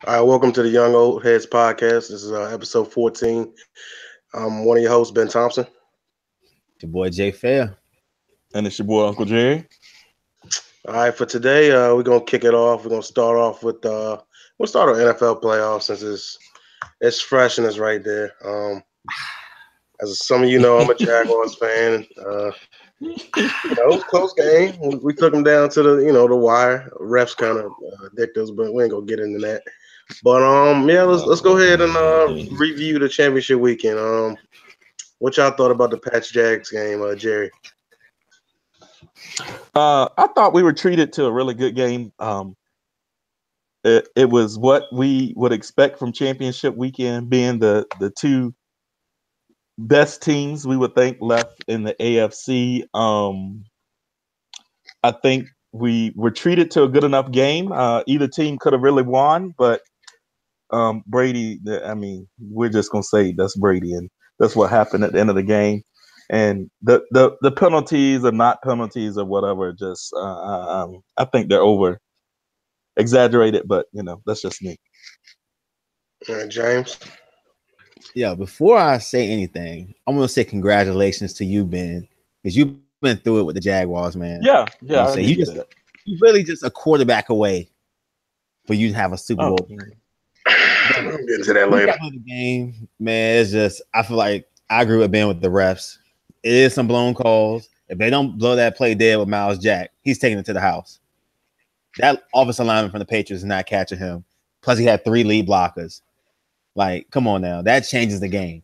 All right, welcome to the Young Old Heads podcast. This is episode 14. I'm one of your hosts, Ben Thompson. Your boy Jay Fair. And it's your boy Uncle Jerry. All right, for today, we're gonna kick it off. We're gonna start off with we'll start our NFL playoffs since it's fresh and it's right there. As some of you know, I'm a Jaguars fan. It was a close game. We took them down to the wire. Refs kind of dicked us, but we ain't gonna get into that. But yeah, let's go ahead and review the championship weekend. What y'all thought about the Pats Jags game, Jerry? I thought we were treated to a really good game. It was what we would expect from championship weekend, being the two best teams we would think left in the AFC. I think we were treated to a good enough game. Either team could have really won, but Brady, we're just going to say that's Brady, and that's what happened at the end of the game. And the penalties are not penalties or whatever. Just I think they're over exaggerated, but that's just me. All right, James. Yeah, before I say anything, I'm gonna say congratulations to you, Ben, because you've been through it with the Jaguars, man. Yeah. You really just a quarterback away for you to have a Super Bowl. I'm getting to that later. The game, man, it's just I feel like I agree with Ben with the refs. It is some blown calls. If they don't blow that play dead with Miles Jack, he's taking it to the house. That offensive lineman from the Patriots is not catching him. Plus, he had 3 lead blockers. Like, come on now. That changes the game.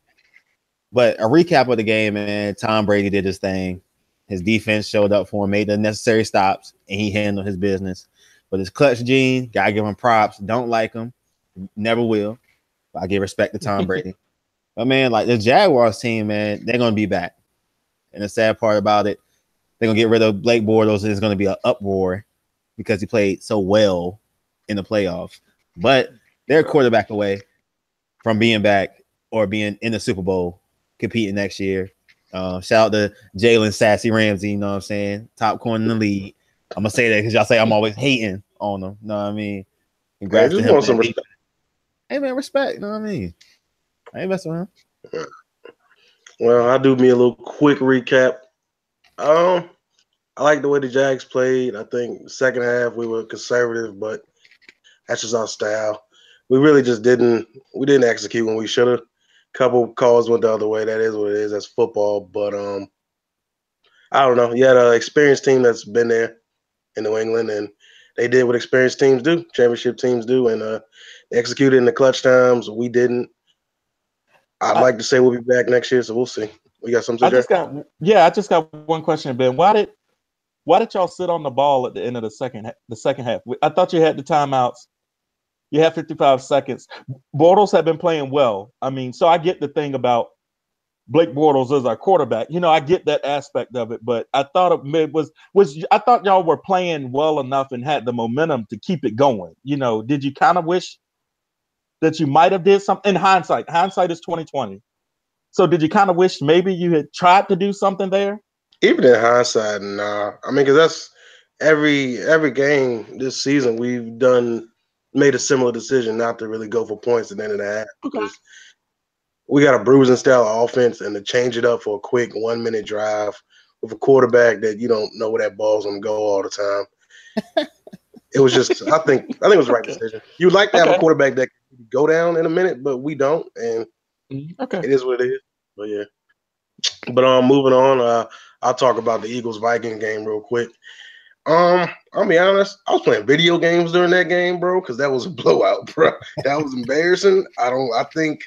But a recap of the game, man, Tom Brady did his thing. His defense showed up for him, made the necessary stops, and he handled his business. But his clutch gene, gotta give him props. Don't like him. Never will. But I give respect to Tom Brady. But, man, like the Jaguars team, man, they're going to be back. And the sad part about it, they're going to get rid of Blake Bortles, and it's going to be an uproar because he played so well in the playoffs. But they're a quarterback away from being back or being in the Super Bowl competing next year. Shout out to Jalen Sassy Ramsey, you know what I'm saying? Top corner in the league. I'm going to say that because y'all say I'm always hating on him. You know what I mean? Congrats to him. Want some respect. Hey, man, respect. You know what I mean? I ain't messing with him. Well, I'll do me a little quick recap. I like the way the Jags played. I think second half we were conservative, but that's just our style. We really just didn't execute when we should have. Couple calls went the other way. That is what it is. That's football. But I don't know. You had an experienced team that's been there in New England, and they did what experienced teams do, championship teams do, and they executed in the clutch times. We didn't. I'd like to say we'll be back next year, so we'll see. We got something. I just got one question, Ben. Why did y'all sit on the ball at the end of the second half? I thought you had the timeouts. You have 55 seconds. Bortles have been playing well. I mean, so I get the thing about Blake Bortles as our quarterback. I get that aspect of it, but I thought I thought y'all were playing well enough and had the momentum to keep it going. Did you kind of wish that you might have did something? In hindsight is 2020. So did you kind of wish maybe you had tried to do something there? Even in hindsight, nah. I mean, because that's every game this season we've made a similar decision not to really go for points at the end of the half. Because we got a bruising style of offense, and to change it up for a quick 1-minute drive with a quarterback that you don't know where that ball's gonna go all the time. It was just I think it was the right decision. You'd like to have a quarterback that can go down in a minute, but we don't, and it is what it is. But yeah. But moving on, I'll talk about the Eagles-Vikings game real quick. I'll be honest, I was playing video games during that game, bro, because that was a blowout, bro. That was embarrassing. I think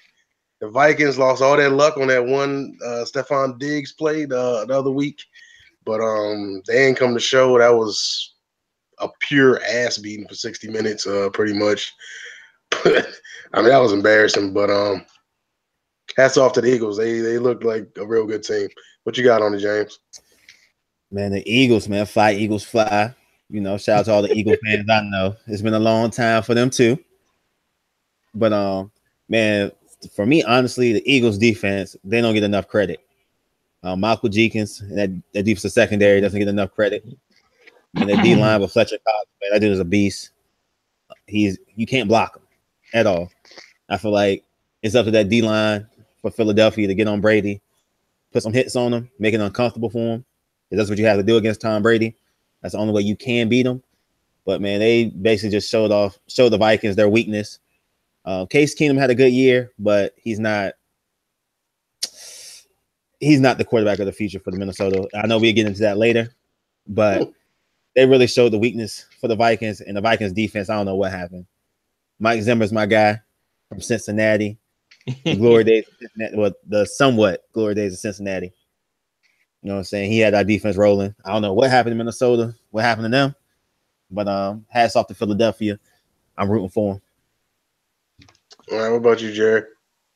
the Vikings lost all their luck on that one Stephon Diggs play the other week, but they ain't come to show. That was a pure ass beating for 60 minutes, pretty much. But I mean, that was embarrassing. But hats off to the Eagles. They looked like a real good team. What you got on it, James? Man, the Eagles, man, fly Eagles fly. Shout out to all the Eagle fans I know. It's been a long time for them too. But man, for me, honestly, the Eagles defense, they don't get enough credit. Michael Jenkins, and that defensive secondary doesn't get enough credit. And the D line with Fletcher Cox, man, that dude is a beast. You can't block him. at all. I feel like it's up to that D line for Philadelphia to get on Brady, put some hits on him, make it uncomfortable for him. That's what you have to do against Tom Brady. That's the only way you can beat him. But man, they basically just showed the Vikings their weakness. Case Keenum had a good year, but he's not the quarterback of the future for the Minnesota. I know we'll get into that later, but they really showed the weakness for the Vikings, and the Vikings defense, I don't know what happened. Mike Zimmer's my guy from Cincinnati. The glory days of Cincinnati, well, the somewhat glory days of Cincinnati. You know what I'm saying? He had our defense rolling. I don't know what happened in Minnesota, what happened to them, but hats off to Philadelphia. I'm rooting for him. All right, what about you, Jared?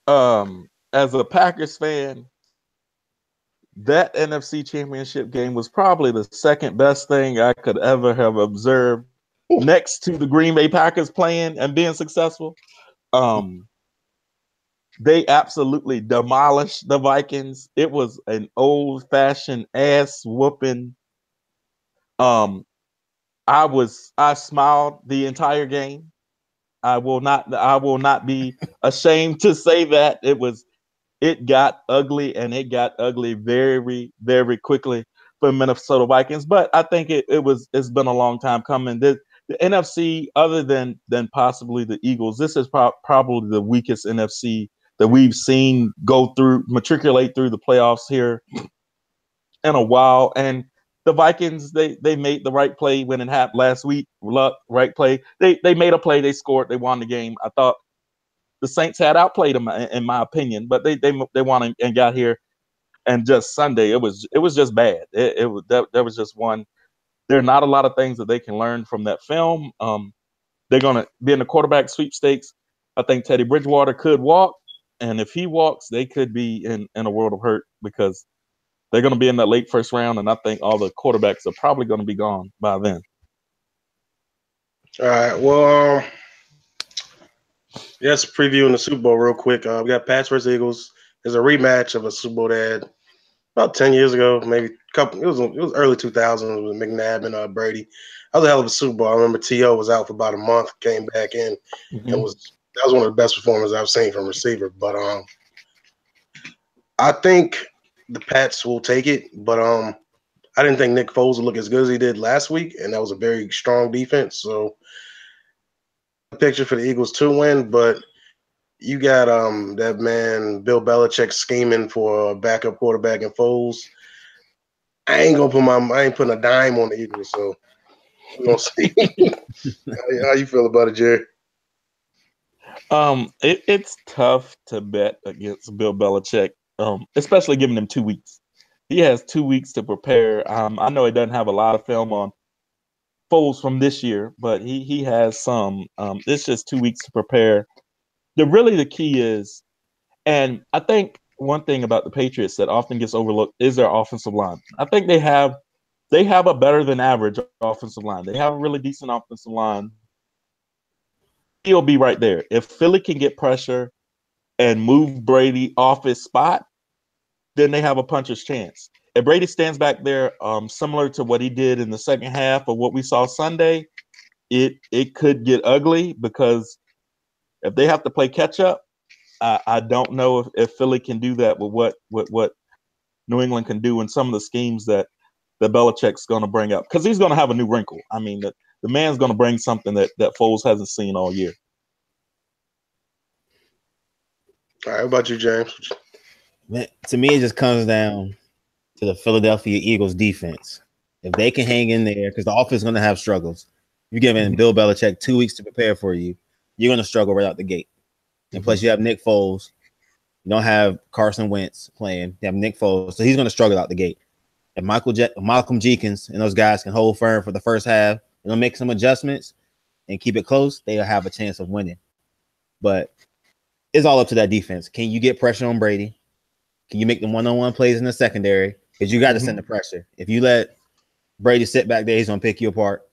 As a Packers fan, that NFC Championship game was probably the second best thing I could ever have observed, next to the Green Bay Packers playing and being successful. They absolutely demolished the Vikings. It was an old-fashioned ass whooping. I smiled the entire game. I will not be ashamed to say that it got ugly, and it got ugly very, very quickly for Minnesota Vikings. But I think it's been a long time coming. The NFC, other than possibly the Eagles, this is probably the weakest NFC that we've seen matriculate through the playoffs here in a while. And the Vikings, they made the right play when it happened last week. Right play. They made a play. They scored. They won the game. I thought the Saints had outplayed them, in my opinion, but they won and got here. And just Sunday, it was just bad. There was just one. There are not a lot of things that they can learn from that film. They're going to be in the quarterback sweepstakes. I think Teddy Bridgewater could walk, and if he walks, they could be in a world of hurt, because they're going to be in that late first round, and I think all the quarterbacks are probably going to be gone by then. All right, well, yes, previewing the Super Bowl real quick. We got Pats versus Eagles. There's a rematch of a Super Bowl they had about 10 years ago, maybe a couple. It was early 2000s with McNabb and Brady. That was a hell of a Super Bowl. I remember T.O. was out for about a month, came back in, and that was one of the best performances I've seen from a receiver. But I think the Pats will take it, but I didn't think Nick Foles would look as good as he did last week, and that was a very strong defense. So, picture for the Eagles to win, but you got that man Bill Belichick scheming for a backup quarterback in Foles. I ain't putting a dime on the Eagles, so we're gonna see. How you feel about it, Jerry? It's tough to bet against Bill Belichick, especially giving him 2 weeks. He has 2 weeks to prepare. I know he doesn't have a lot of film on Foles from this year, but he has some. It's just 2 weeks to prepare. The key is, and I think one thing about the Patriots that often gets overlooked is their offensive line. I think they have a better than average offensive line. They have a really decent offensive line. He'll be right there. If Philly can get pressure and move Brady off his spot, then they have a puncher's chance. If Brady stands back there, similar to what he did in the second half of what we saw Sunday, it could get ugly, because if they have to play catch up, I don't know if Philly can do that with what New England can do in some of the schemes that Belichick's going to bring up, because he's going to have a new wrinkle. I mean, the man's going to bring something that Foles hasn't seen all year. All right, how about you, James? Man, to me, it just comes down to the Philadelphia Eagles defense. If they can hang in there, because the offense is going to have struggles. You're giving Bill Belichick 2 weeks to prepare for you. You're going to struggle right out the gate. And plus, you have Nick Foles. You don't have Carson Wentz playing. You have Nick Foles, so he's going to struggle out the gate. If Malcolm Jenkins and those guys can hold firm for the first half, they'll make some adjustments and keep it close, they'll have a chance of winning. But it's all up to that defense. Can you get pressure on Brady? Can you make them one-on-one plays in the secondary? Because you got to send the pressure. If you let Brady sit back there, he's going to pick you apart.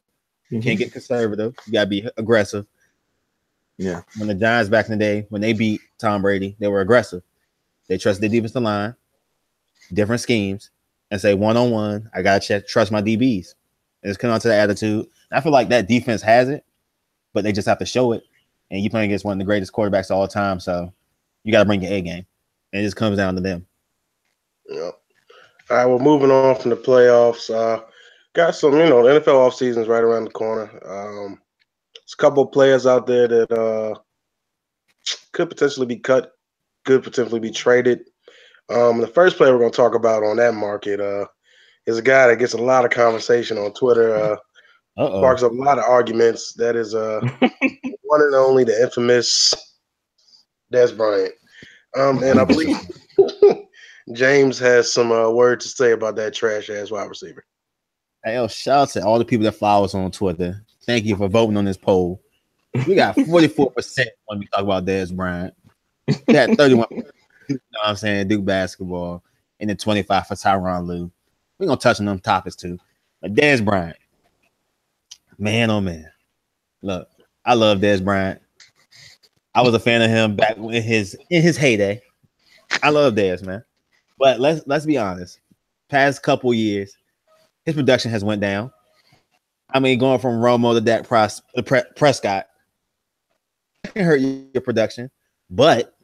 You can't get conservative. You got to be aggressive. Yeah. When the Giants back in the day, when they beat Tom Brady, they were aggressive. They trusted the defensive line, different schemes, and say one-on-one, I got to trust my DBs. And it's coming on to the attitude. I feel like that defense has it, but they just have to show it. and you playing against one of the greatest quarterbacks of all time. So you got to bring your A game, and it just comes down to them. Yeah. All right, well, moving on from the playoffs. Got some, the NFL offseason is right around the corner. There's a couple of players out there that could potentially be cut, could potentially be traded. The first player we're going to talk about on that market is a guy that gets a lot of conversation on Twitter. Sparks up a lot of arguments. That is one and only the infamous Dez Bryant. And I believe James has some words to say about that trash ass wide receiver. Hey, shout out to all the people that follow us on Twitter. Thank you for voting on this poll. We got 44% when we talk about Dez Bryant. We had 31%, you know what I'm saying, Duke basketball, and then 25 for Tyronn Lue. We're going to touch on them topics too. But Dez Bryant, man, oh man. Look, I love Dez Bryant. I was a fan of him back in his heyday. I love Dez, man. But let's be honest. Past couple years, his production has went down. I mean, going from Romo to Dak Prescott can hurt your production, but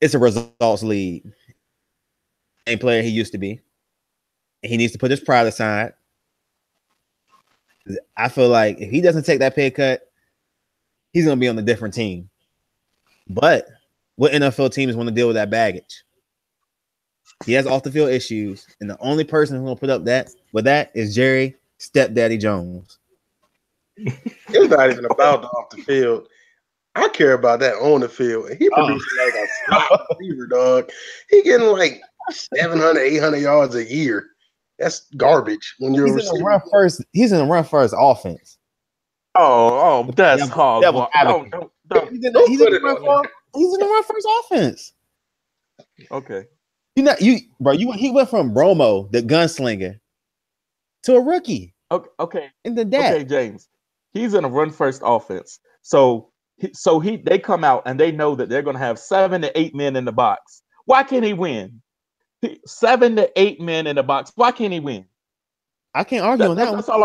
it's a results lead. Same player he used to be. And he needs to put his pride aside. I feel like if he doesn't take that pay cut, he's going to be on a different team. But what NFL teams want to deal with that baggage? He has off the field issues, and the only person who's going to put up with that is Jerry Stepdaddy Jones. It's not even about the off the field. I care about that on the field. And he producing like a slot receiver, dog. He getting like 700, 800 yards a year. That's garbage when you're He's in a run first offense. Oh, that's hard. Don't. He's in a run first offense. Okay. He went from Romo, the gunslinger, to a rookie. Okay. And then that. Okay, James. He's in a run first offense. They come out and they know that they're going to have 7 to 8 men in the box. Why can't he win? 7 to 8 men in the box. Why can't he win? I can't argue on that. That's all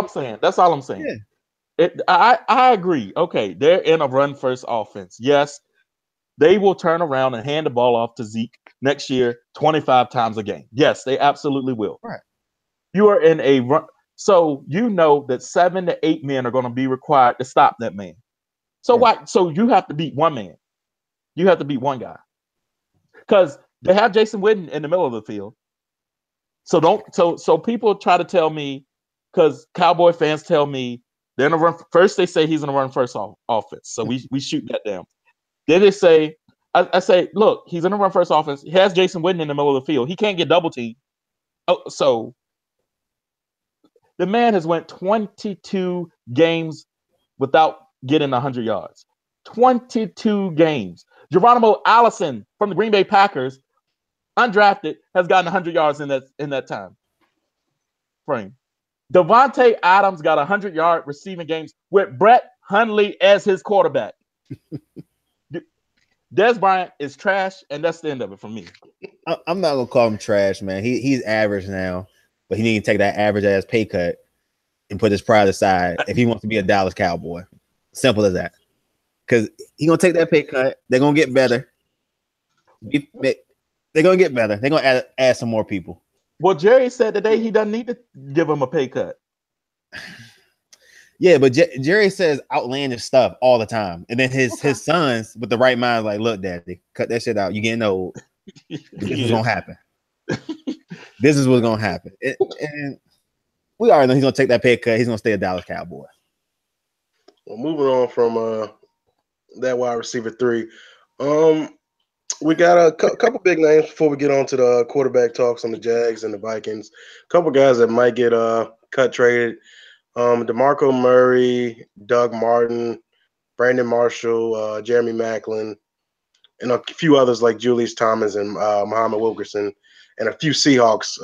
I'm saying. Yeah. I agree. Okay, they're in a run first offense. Yes, they will turn around and hand the ball off to Zeke next year 25 times a game. Yes, they absolutely will. Right. You are in a run. So you know that 7 to 8 men are going to be required to stop that man. So why? So you have to beat one man. You have to beat one guy. Because they have Jason Witten in the middle of the field. So people try to tell me, because Cowboy fans tell me they're in a run. First they say he's in a run first offense. So we shoot that down. Then they say, I say, look, he's in a run first offense. He has Jason Witten in the middle of the field. He can't get double teamed. Oh, so the man has went 22 games without getting 100 yards. 22 games. Geronimo Allison from the Green Bay Packers, undrafted, has gotten 100 yards in that time frame. Devontae Adams got 100-yard receiving games with Brett Hundley as his quarterback. Dez Bryant is trash, and that's the end of it for me. I'm not gonna call him trash, man. He's average now, but he needs to take that average ass pay cut and put his pride aside if he wants to be a Dallas Cowboy. Simple as that. Because he's gonna take that pay cut. They're gonna get better. They're gonna get better. They're gonna add some more people. Well, Jerry said today he doesn't need to give him a pay cut. Yeah, but Jerry says outlandish stuff all the time, and then his sons with the right mind, like, look, Daddy, cut that shit out. You getting old. This is gonna happen. This is what's gonna happen. And we already know he's gonna take that pay cut. He's gonna stay a Dallas Cowboy. Well, moving on from that wide receiver 3, we got a couple big names before we get on to the quarterback talks on the Jags and the Vikings. A couple guys that might get cut, traded. DeMarco Murray, Doug Martin, Brandon Marshall, Jeremy Maclin, and a few others like Julius Thomas and Muhammad Wilkerson, and a few Seahawks.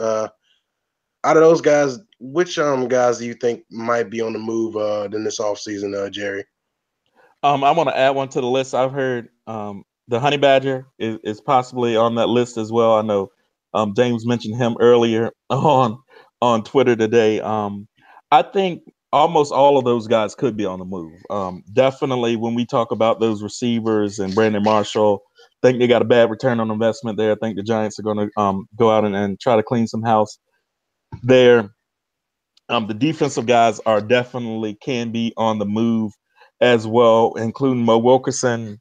Out of those guys, which guys do you think might be on the move in this offseason, Jerry? I want to add one to the list. I've heard the Honey Badger is possibly on that list as well. I know James mentioned him earlier on Twitter today. I think almost all of those guys could be on the move. Definitely when we talk about those receivers and Brandon Marshall, I think they got a bad return on investment there. I think the Giants are going to go out and try to clean some house there. The defensive guys are definitely can be on the move as well, including Mo Wilkerson,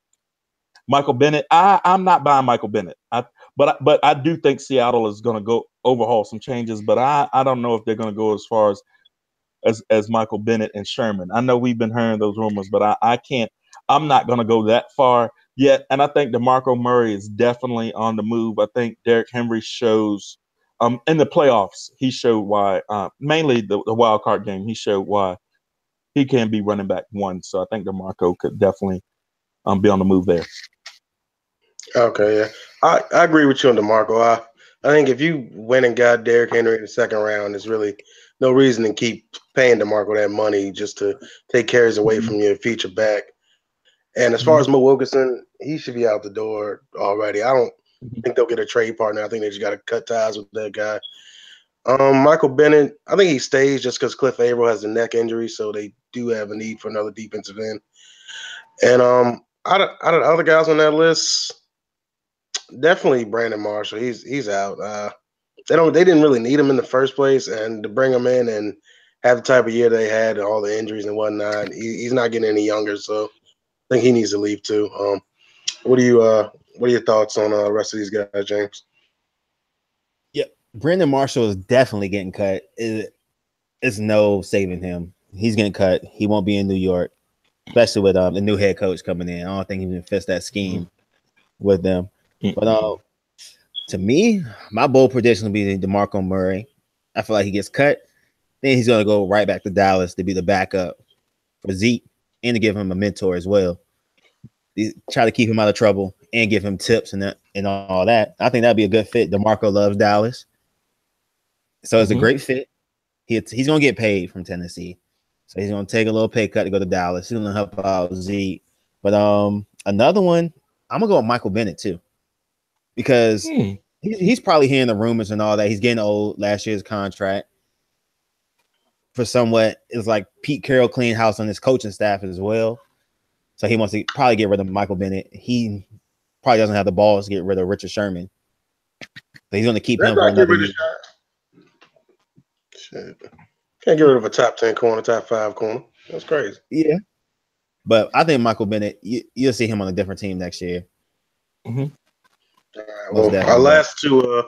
Michael Bennett. I'm not buying Michael Bennett. But I do think Seattle is going to go overhaul some changes. But I don't know if they're going to go as far as Michael Bennett and Sherman. I know we've been hearing those rumors, but I can't. I'm not going to go that far yet. And I think DeMarco Murray is definitely on the move. I think Derrick Henry shows in the playoffs. He showed why, mainly the wild card game. He showed why he can be running back one. So I think DeMarco could definitely be on the move there. Okay, yeah, I agree with you on DeMarco. I think if you went and got Derrick Henry in the second round, there's really no reason to keep paying DeMarco that money just to take carries away from your feature back. And as far as Mo Wilkerson, he should be out the door already. I don't think they'll get a trade partner. I think they just got to cut ties with that guy. Michael Bennett, I think he stays just because Cliff Averill has a neck injury, so they do have a need for another defensive end. And out of the other guys on that list, definitely Brandon Marshall. He's out. They didn't really need him in the first place, and to bring him in and have the type of year they had, all the injuries and whatnot, he's not getting any younger. So I think he needs to leave too. What are your thoughts on the rest of these guys, James? Yeah, Brandon Marshall is definitely getting cut. It's no saving him. He's getting cut. He won't be in New York, especially with the new head coach coming in. I don't think he even fits that scheme with them. But to me, my bold prediction will be DeMarco Murray. I feel like he gets cut. Then he's going to go right back to Dallas to be the backup for Zeke and to give him a mentor as well. Try to keep him out of trouble and give him tips and all that. I think that'd be a good fit. DeMarco loves Dallas. So it's a great fit. He's going to get paid from Tennessee. So he's going to take a little pay cut to go to Dallas. He's going to help out Zeke. But another one, I'm going to go with Michael Bennett too. Because he's probably hearing the rumors and all that. He's getting old. Last year's contract. For somewhat, it's like Pete Carroll cleaned house on his coaching staff as well. So he wants to probably get rid of Michael Bennett. He probably doesn't have the balls to get rid of Richard Sherman. So he's going to keep him for another year. Shit. Can't get rid of a top 10 corner, top 5 corner. That's crazy. Yeah. But I think Michael Bennett, you'll see him on a different team next year. All right, well, our last two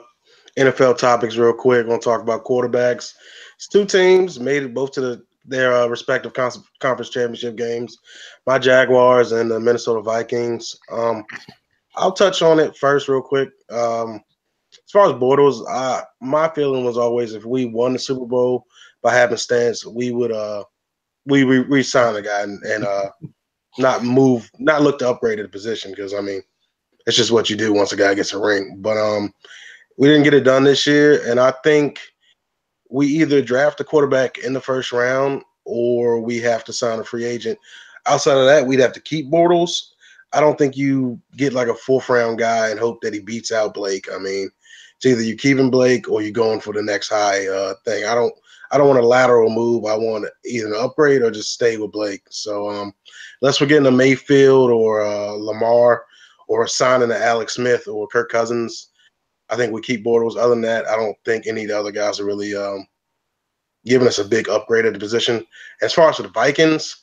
NFL topics real quick. We're going to talk about quarterbacks. It's two teams made it both to their respective conference championship games. My Jaguars and the Minnesota Vikings. I'll touch on it first real quick. As far as Bortles, my feeling was always if we won the Super Bowl by happenstance, we would re-sign the guy and not look to upgrade the position because, I mean, it's just what you do once a guy gets a ring. But we didn't get it done this year, and I think we either draft a quarterback in the first round or we have to sign a free agent. Outside of that, we'd have to keep Bortles. I don't think you get like a fourth-round guy and hope that he beats out Blake. I mean, it's either you keeping Blake or you're going for the next high thing. I don't want a lateral move. I want either an upgrade or just stay with Blake. So unless we're getting a Mayfield or Lamar or signing an Alex Smith or Kirk Cousins, I think we keep Bortles. Other than that, I don't think any of the other guys are really giving us a big upgrade at the position. As far as for the Vikings,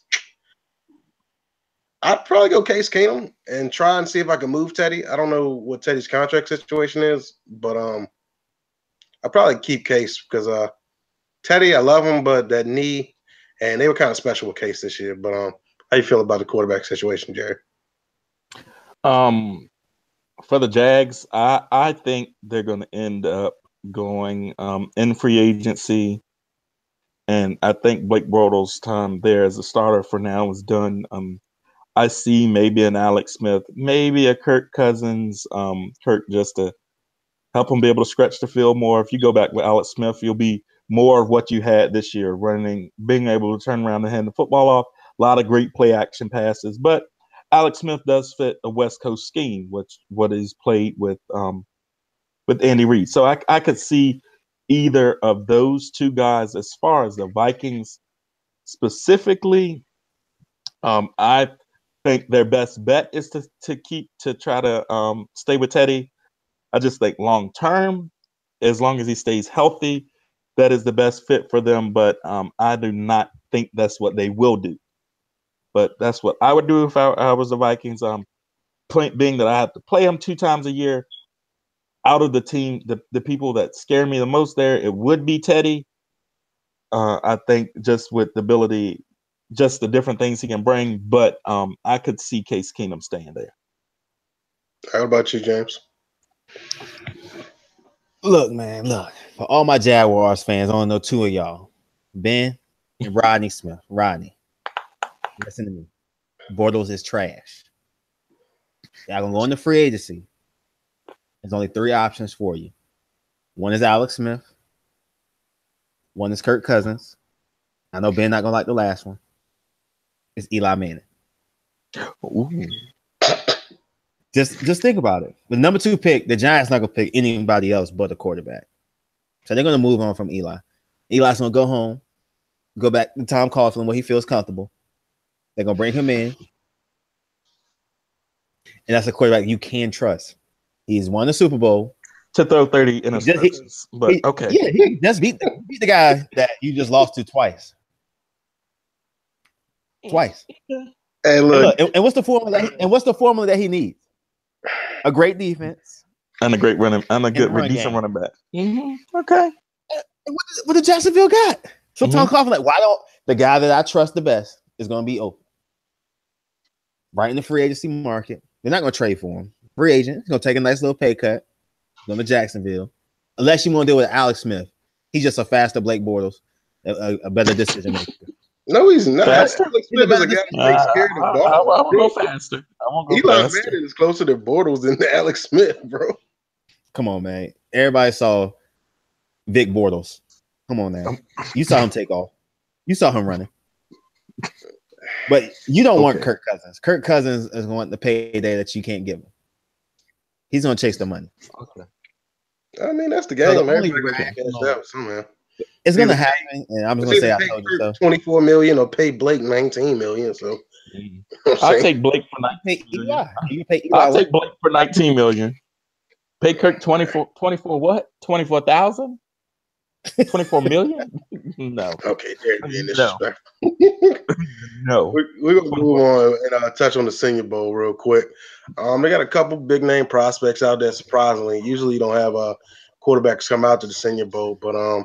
I'd probably go Case Keenum and try and see if I can move Teddy. I don't know what Teddy's contract situation is, but I'd probably keep Case because Teddy, I love him, but that knee, and they were kind of special with Case this year. But how you feel about the quarterback situation, Jerry? For the Jags, I think they're going to end up going in free agency, and I think Blake Bortles' time there as a starter for now is done. I see maybe an Alex Smith, maybe a Kirk Cousins, Kirk just to help him be able to stretch the field more. If you go back with Alex Smith, you'll be more of what you had this year, being able to turn around and hand the football off. A lot of great play action passes, but Alex Smith does fit a West Coast scheme, which what he's played with Andy Reid. So I could see either of those two guys. As far as the Vikings specifically, I think their best bet is to try to stay with Teddy. I just think long term, as long as he stays healthy, that is the best fit for them. But I do not think that's what they will do. But that's what I would do if I was the Vikings. Being that I have to play them 2 times a year, out of the team, the people that scare me the most there, it would be Teddy. I think just with the ability, just the different things he can bring, but I could see Case Keenum staying there. How about you, James? Look, man, look. For all my Jaguars fans, I only know 2 of y'all, Ben and Rodney Smith. Rodney, listen to me. Bortles is trash. Y'all gonna go into free agency. There's only 3 options for you. One is Alex Smith. One is Kirk Cousins. I know Ben not gonna like the last one. It's Eli Manning. Ooh. Just think about it. The number 2 pick, the Giants not gonna pick anybody else but a quarterback. So they're gonna move on from Eli. Eli's gonna go home, go back to Tom Coughlin where he feels comfortable. They're gonna bring him in. And that's a quarterback you can trust. He's won the Super Bowl. To throw 30 interceptions. But okay. Yeah, he just beat the guy that you just lost to twice. Twice. Hey, look. And what's the formula that he needs? A great defense. And a great running and a good decent running back. Mm-hmm. Okay. And what did Jacksonville got? So Tom Coughlin, like, why don't the guy that I trust the best is gonna be open? Right in the free agency market. They're not gonna trade for him. Free agent, he's gonna take a nice little pay cut. Going to Jacksonville. Unless you want to deal with Alex Smith. He's just a faster Blake Bortles, a better decision maker. No, he's not. Faster? Alex Smith is a guy that takes care of the ball. I won't go faster. Eli Manning is closer to Bortles than Alex Smith, bro. Come on, man. Everybody saw Vic Bortles. Come on now. You saw him take off. You saw him running. But you don't want Kirk Cousins. Kirk Cousins is going to payday that you can't give him. He's going to chase the money. Okay. I mean, that's the game. So it's going to happen, and I'm just going to say I told you so. $24 million or pay Blake $19 million. So I'll take Blake for $19 million. I'll take Blake for $19 million. Pay Kirk 24 what? 24,000? 24 million? No. Okay, no. No. We're gonna move on and touch on the Senior Bowl real quick. They got a couple big name prospects out there. Surprisingly, usually you don't have quarterbacks come out to the Senior Bowl, but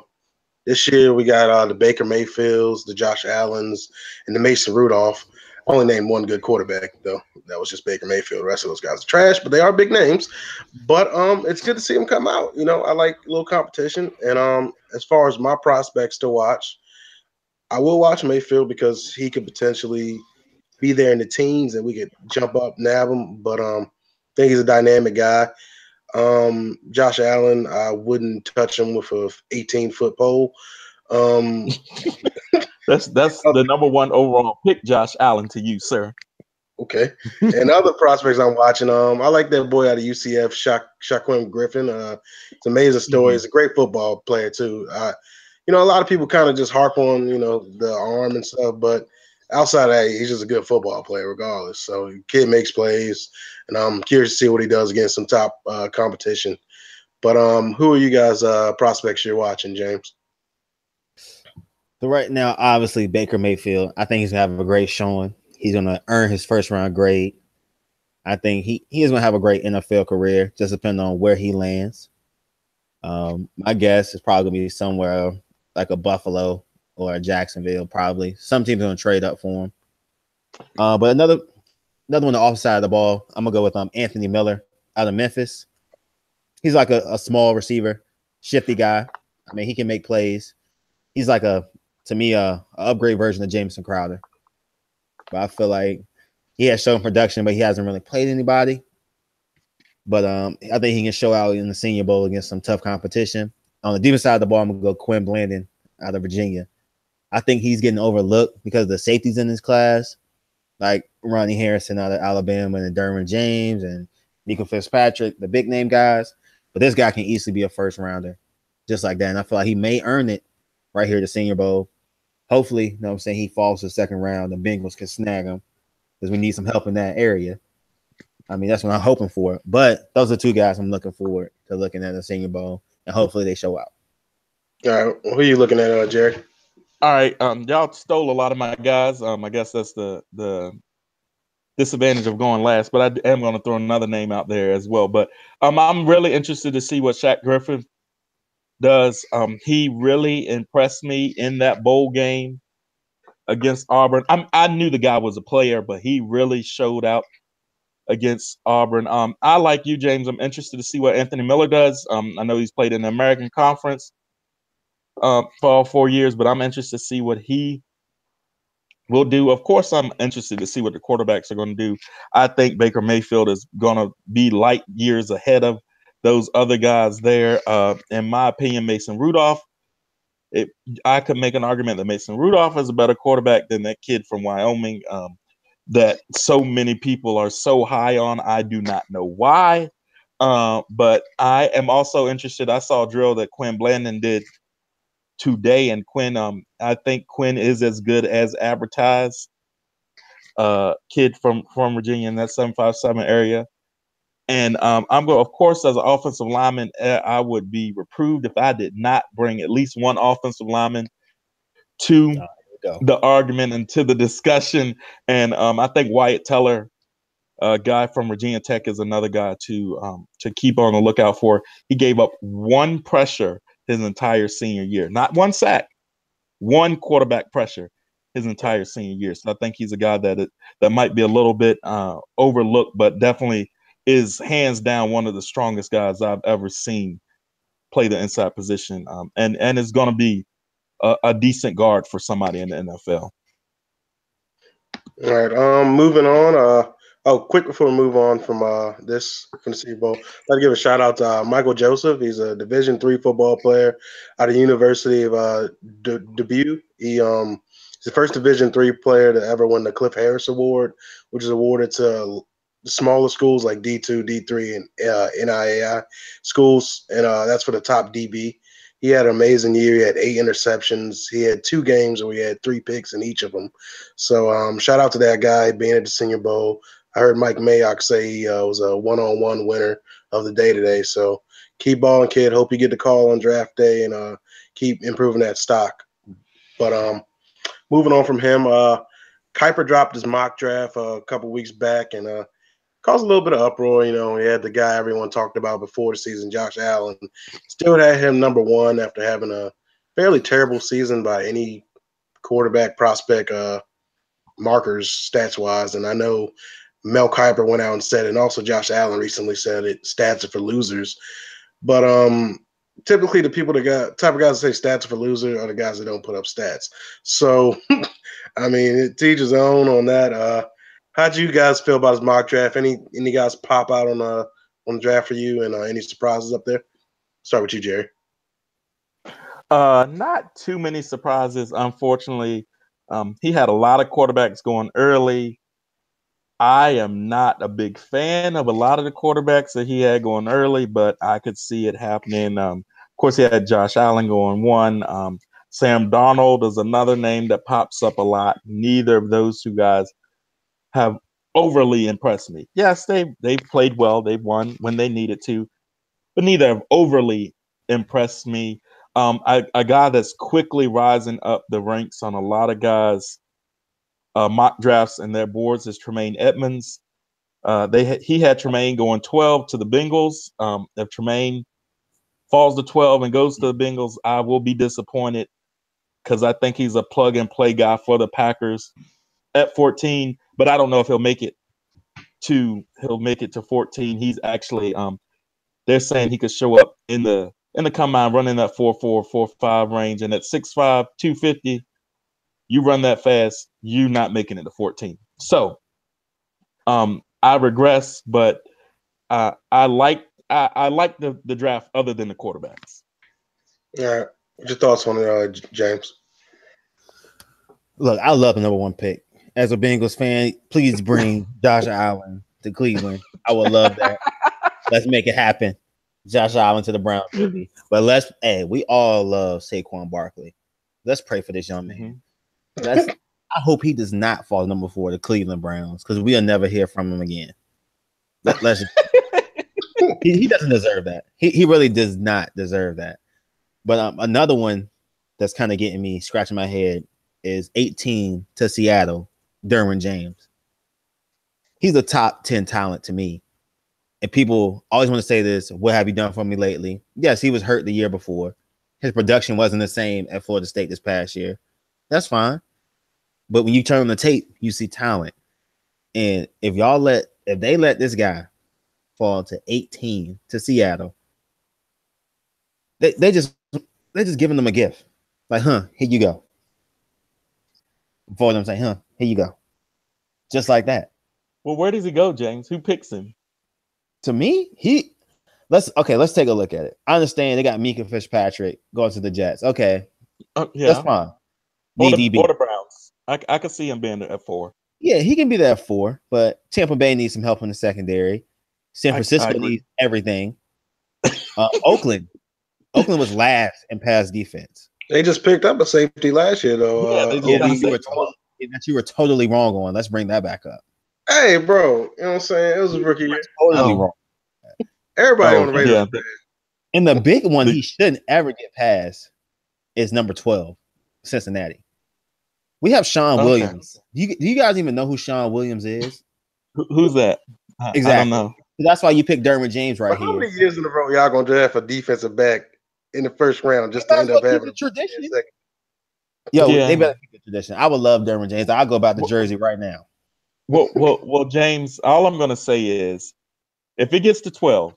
this year we got the Baker Mayfields, the Josh Allens, and the Mason Rudolph. I only named one good quarterback though. That was just Baker Mayfield. The rest of those guys are trash, but they are big names. But it's good to see them come out. You know, I like a little competition. And as far as my prospects to watch, I will watch Mayfield because he could potentially be there in the teens and we could jump up, nab him. But I think he's a dynamic guy. Josh Allen, I wouldn't touch him with a 18-foot pole. That's the number 1 overall pick, Josh Allen, to you, sir. Okay. And other prospects I'm watching, I like that boy out of UCF, Shaquem Griffin. It's an amazing story. He's a great football player too. A lot of people kind of just harp on, the arm and stuff, but outside of that, he's just a good football player regardless. So the kid makes plays, and I'm curious to see what he does against some top competition. But who are you guys prospects you're watching, James? So right now, obviously, Baker Mayfield, I think he's going to have a great showing. He's going to earn his first-round grade. I think he is going to have a great NFL career, just depending on where he lands. My guess is probably going to be somewhere like a Buffalo or a Jacksonville, probably. Some teams are going to trade up for him. But another one on the offside of the ball, I'm going to go with Anthony Miller out of Memphis. He's like a small receiver, shifty guy. I mean, he can make plays. He's like to me, a upgrade version of Jameson Crowder. But I feel like he has shown production, but he hasn't really played anybody. But I think he can show out in the Senior Bowl against some tough competition. On the defense side of the ball, I'm going to go Quinn Blandon out of Virginia. I think he's getting overlooked because of the safeties in his class, like Ronnie Harrison out of Alabama and Derwin James and Nico Fitzpatrick, the big name guys. But this guy can easily be a first rounder just like that. And I feel like he may earn it right here at the Senior Bowl. Hopefully, you know what I'm saying, he falls to the second round. The Bengals can snag him because we need some help in that area. I mean, that's what I'm hoping for. But those are two guys I'm looking forward to looking at the Senior Bowl, and hopefully they show out. All right, who are you looking at, Jerry? All right, y'all stole a lot of my guys. I guess that's the disadvantage of going last, but I am going to throw another name out there as well. But I'm really interested to see what Shaq Griffin does. He really impressed me in that bowl game against Auburn. I knew the guy was a player, but he really showed out against Auburn. I, like you, James, I'm interested to see what Anthony Miller does. I know he's played in the American Conference for all 4 years, but I'm interested to see what he will do. Of course, I'm interested to see what the quarterbacks are going to do. I think Baker Mayfield is going to be light years ahead of those other guys there. In my opinion, Mason Rudolph, I could make an argument that Mason Rudolph is a better quarterback than that kid from Wyoming that so many people are so high on. I do not know why. But I am also interested. I saw a drill that Quinn Blandon did today, and Quinn, I think Quinn is as good as advertised. Kid from Virginia in that 757 area. And I'm going, of course, as an offensive lineman, I would be reproved if I did not bring at least one offensive lineman to the argument and to the discussion. And I think Wyatt Teller, a guy from Virginia Tech, is another guy to keep on the lookout for. He gave up one pressure his entire senior year, not one sack, one quarterback pressure his entire senior year. So I think he's a guy that might be a little bit overlooked, but definitely is hands down one of the strongest guys I've ever seen play the inside position, and is going to be a decent guard for somebody in the NFL. All right, moving on. Quick before we move on from the Super Bowl, I'd like to give a shout out to Michael Joseph. He's a Division III football player out of the University of Dubuque. He's the first Division III player to ever win the Cliff Harris Award, which is awarded to the smaller schools like D2, D3, and NIAI schools, and that's for the top DB. He had an amazing year. He had 8 interceptions. He had 2 games where he had 3 picks in each of them. So shout out to that guy being at the Senior Bowl. I heard Mike Mayock say he was a one-on-one winner of the day today. So keep balling, kid. Hope you get the call on draft day and keep improving that stock. But moving on from him, Kuiper dropped his mock draft a couple weeks back and caused a little bit of uproar. You know, he had the guy everyone talked about before the season, Josh Allen. Still had him number 1 after having a fairly terrible season by any quarterback prospect markers stats-wise. And I know Mel Kiper went out and said it, and also Josh Allen recently said it, stats are for losers. But typically the people that type of guys that say stats are for losers are the guys that don't put up stats. So, I mean, it teaches own on that. How do you guys feel about his mock draft? Any guys pop out on the draft for you, and any surprises up there? Start with you, Jerry. Not too many surprises, unfortunately. He had a lot of quarterbacks going early. I am not a big fan of a lot of the quarterbacks that he had going early, but I could see it happening. Of course, he had Josh Allen going 1. Sam Darnold is another name that pops up a lot. Neither of those 2 guys have overly impressed me. Yes, they've played well. They've won when they needed to, but neither have overly impressed me. A guy that's quickly rising up the ranks on a lot of guys' mock drafts and their boards is Tremaine Edmonds. He had Tremaine going 12 to the Bengals. If Tremaine falls to 12 and goes to the Bengals, I will be disappointed because I think he's a plug and play guy for the Packers at 14. But I don't know if he'll make it to 14. He's actually they're saying he could show up in the combine running that 4.4, 4.5 range, and at 6'5", 250, you run that fast, you not making it to 14. So I regress, but I like the draft other than the quarterbacks. All right. What's your thoughts on it, James? Look, I love the number 1 pick. As a Bengals fan, please bring Josh Allen to Cleveland. I would love that. Let's make it happen. Josh Allen to the Browns, baby. But we all love Saquon Barkley. Let's pray for this young man. That's. I hope he does not fall number 4 to Cleveland Browns because we'll never hear from him again. Let's just, he doesn't deserve that. He really does not deserve that. But another one that's kind of getting me scratching my head is 18 to Seattle, Derwin James. He's a top 10 talent to me. And people always want to say this, what have you done for me lately? Yes, he was hurt the year before. His production wasn't the same at Florida State this past year. That's fine. But when you turn on the tape, you see talent. And if they let this guy fall to 18 to Seattle, they're just giving them a gift. Like, here you go. For them say, here you go. Just like that. Well, where does he go, James? Who picks him? To me, let's take a look at it. I understand they got Mika Fitzpatrick going to the Jets. Okay. Yeah. That's fine. Or the Browns. I could see him being there at 4. Yeah, he can be there at 4, but Tampa Bay needs some help in the secondary. San Francisco needs everything. Oakland was last in pass defense. They just picked up a safety last year, though. That you were totally wrong on. Let's bring that back up. Hey, bro, you know what I'm saying? It was a rookie year. Totally wrong. Everybody on the radar. Yeah. And the big one he shouldn't ever get past is number 12, Cincinnati. We have Sean Williams. Do you guys even know who Sean Williams is? Who's that? Exactly. I don't know. That's why you picked Derwin James right here. How many years in a row y'all gonna draft a defensive back in the first round just to end up having a tradition? They better keep the tradition. I would love Derwin James. I'll go about the jersey right now. Well, James, all I'm gonna say is if it gets to 12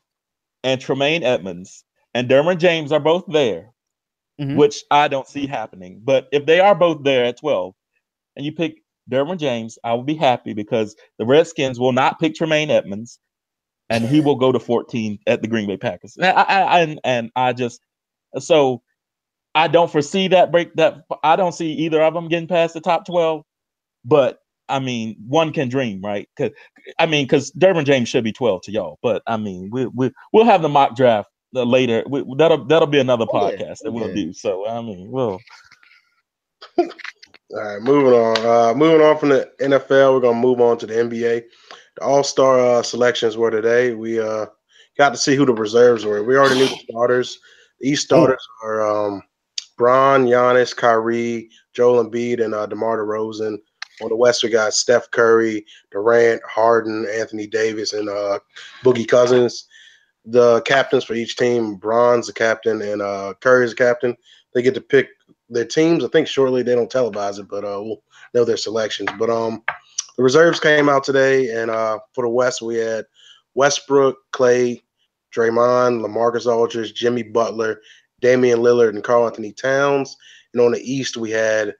and Tremaine Edmonds and Derwin James are both there, which I don't see happening, but if they are both there at 12 and you pick Derwin James, I will be happy because the Redskins will not pick Tremaine Edmonds and he will go to 14 at the Green Bay Packers. So I don't foresee that I don't see either of them getting past the top 12, but I mean, one can dream, right? Because Derwin James should be 12 to y'all, but I mean, we'll have the mock draft later. That'll be another podcast that we'll do. So I mean, we'll. All right, moving on. Moving on from the NFL, we're gonna move on to the NBA. The All-Star selections were today. We got to see who the reserves were. We already knew the starters. The East starters are Bron, Giannis, Kyrie, Joel Embiid, and DeMar DeRozan. On the West, we got Steph Curry, Durant, Harden, Anthony Davis, and Boogie Cousins. The captains for each team, Bron's the captain and Curry's the captain. They get to pick their teams. I think shortly they don't televise it, but we'll know their selections. But the reserves came out today, and for the West, we had Westbrook, Clay, Draymond, LaMarcus Aldridge, Jimmy Butler, Damian Lillard, and Karl Anthony Towns. And on the East, we had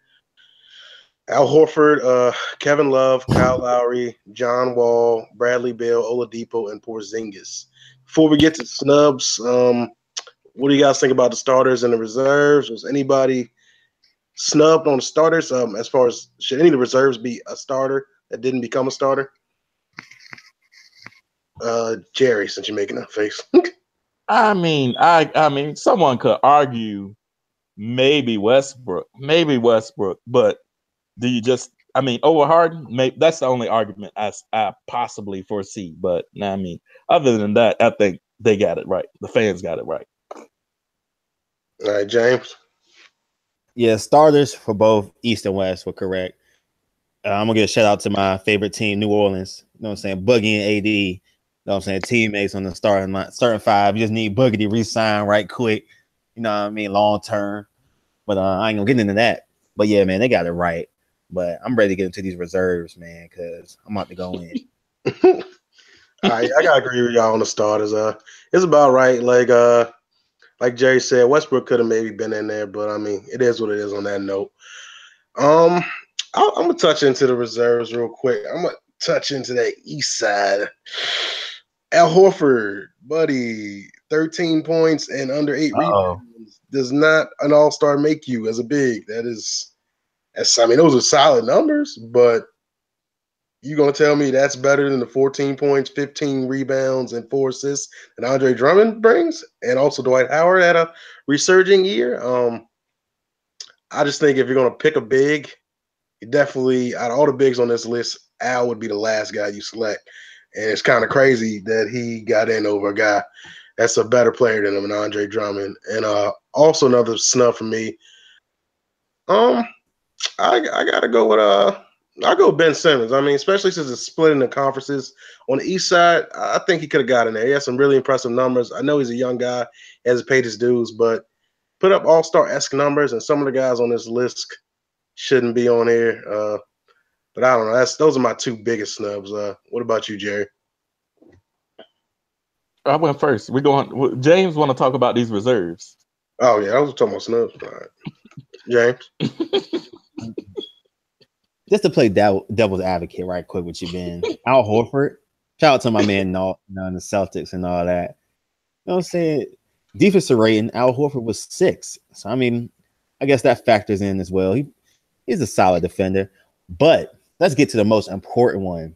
Al Horford, Kevin Love, Kyle Lowry, John Wall, Bradley Beal, Oladipo, and Porzingis. Before we get to snubs, what do you guys think about the starters and the reserves? Was anybody snubbed on the starters? As far as should any of the reserves be a starter that didn't become a starter? Jerry, since you're making that face. I mean, someone could argue maybe Westbrook, but do you just? I mean, over Harden, maybe that's the only argument I possibly foresee. But I mean, other than that, I think they got it right. The fans got it right. All right, James. Yeah, starters for both East and West were correct. I'm gonna give a shout out to my favorite team, New Orleans. You know what I'm saying? Boogie and AD. You know what I'm saying? Teammates on the starting five. You just need Boogie to re-sign right quick. You know what I mean? Long term. But I ain't gonna get into that. But yeah, man, they got it right. But I'm ready to get into these reserves, man, because I'm about to go in. All right, I gotta agree with y'all on the starters. It's about right. Like Jerry said, Westbrook could have maybe been in there, but I mean, it is what it is on that note. I'm gonna touch into the reserves real quick. I'm gonna touch into that East side. Al Horford, buddy, 13 points and under 8 rebounds. Does not an all-star make you as a big? Those are solid numbers, but you gonna tell me that's better than the 14 points, 15 rebounds, and 4 assists that Andre Drummond brings, and also Dwight Howard had a resurging year. I just think if you're gonna pick a big, he definitely, out of all the bigs on this list, Al would be the last guy you select. And it's kind of crazy that he got in over a guy that's a better player than him, and Andre Drummond. And also another snub for me. I gotta go with I'll go with Ben Simmons. I mean, especially since it's split in the conferences. On the East side, I think he could have got in there. He has some really impressive numbers. I know he's a young guy, he hasn't paid his dues, but put up all-star-esque numbers, and some of the guys on this list shouldn't be on here. But I don't know. Those are my two biggest snubs. What about you, Jerry? I went first. We're going. James want to talk about these reserves. Oh yeah, I was talking about snubs. All right. James. Just to play devil's advocate right quick with you, Ben. Al Horford. Shout out to my man, the Celtics and all that. You know what I'm saying? Defensive rating, Al Horford was 6. So, I mean, I guess that factors in as well. He's a solid defender. But let's get to the most important one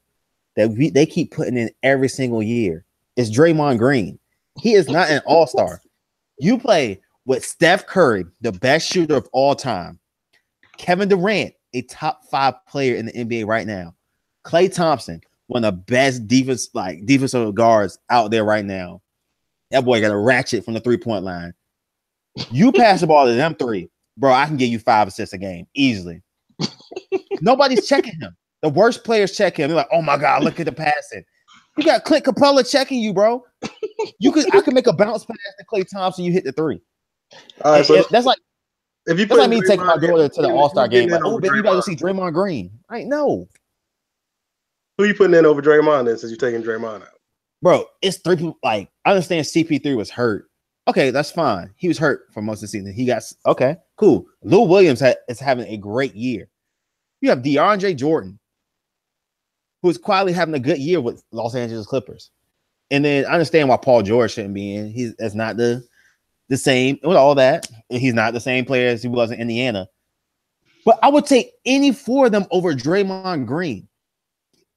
that they keep putting in every single year. It's Draymond Green. He is not an all-star. You play with Steph Curry, the best shooter of all time. Kevin Durant, a top 5 player in the NBA right now. Klay Thompson, one of the best defensive guards out there right now. That boy got a ratchet from the 3-point line. You pass the ball to them 3, bro, I can give you 5 assists a game easily. Nobody's checking him. The worst players check him. They're like, oh my God, look at the passing. You got Clint Capella checking you, bro. I could make a bounce pass to Klay Thompson. You hit the 3. All right, so that's like if you that's like me taking my daughter to the All-Star game. Like, oh, baby, you gotta go see Draymond Green. Right? No. Who you putting in over Draymond then, since you're taking Draymond out? Bro, it's 3 people. Like, I understand CP3 was hurt. Okay, that's fine. He was hurt for most of the season. He got okay, cool. Lou Williams is having a great year. You have DeAndre Jordan, who is quietly having a good year with Los Angeles Clippers. And then I understand why Paul George shouldn't be in. That's not the same with all that. He's not the same player as he was in Indiana. But I would take any 4 of them over Draymond Green.